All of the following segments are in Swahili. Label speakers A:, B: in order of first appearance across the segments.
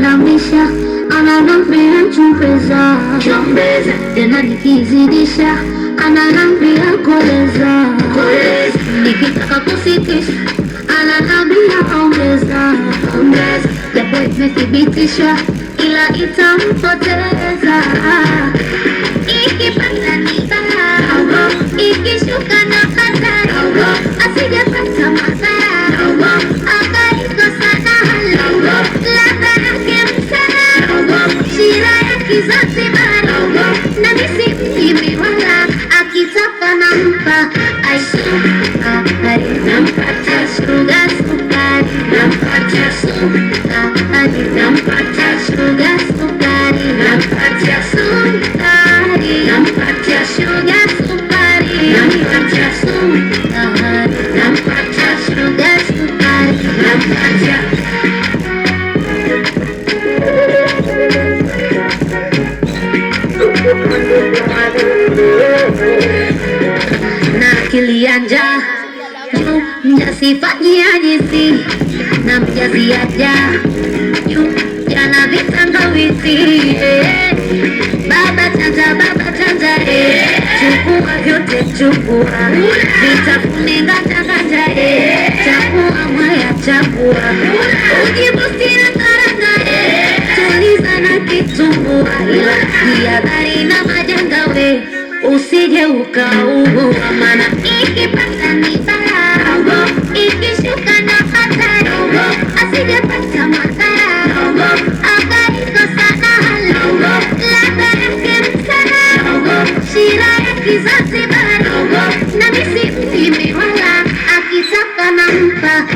A: namlamisha, ananambia chumbeza, tena nikizidisha ananambia koleza, nikitaka kusitisha ananambia ongeza, japo imethibitisha ila itampoteza. Ikipanda ni bala, ikishuka na hatari, asijepata madhara, akaikosa na hala, ladha yake msala, shira ya Kizanzibari, na misi mjimi wala, akitaka nampa sukari, nampatia sugar sukari, nampatia sukari, nampatia sugar sukari, nampatia sukari, nampatia sugar sukari, nampatia sukari, nampatia sugar sukari, nampatia. Na akili ya njaa mjasifanyia jinsi na mjaziaja jana vitangawizi. Baba chanja chukua vyote chukua, vitafune ngata chakua mwaya chakua, ujibusti na karanga tuliza na kitumbua, ila jihadhari na majanga we usije ukaugua, maana ikipata ni bala, ikishuka na hatari, asijepata madhara, akaikosa na hala, ladha yake msala, shira ya Kizanzibari, na misi mjimi wala, akitaka nampa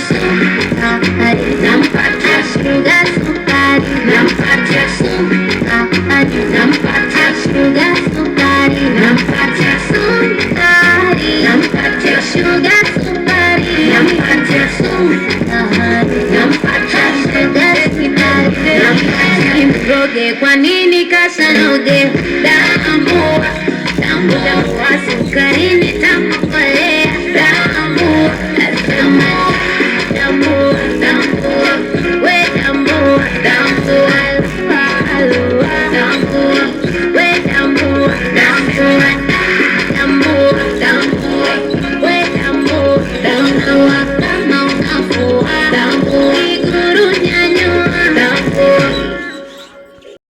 A: sukari, nampatia sugar sukari, nampatia sukari, nampatia sugar sukari, nampatia sukari, nampatia sugar sukari, nampatia sukari, nampatia sugar sukari, nampatia mroge. Kwa nini kasanoge? Tambua sukari ni tamu.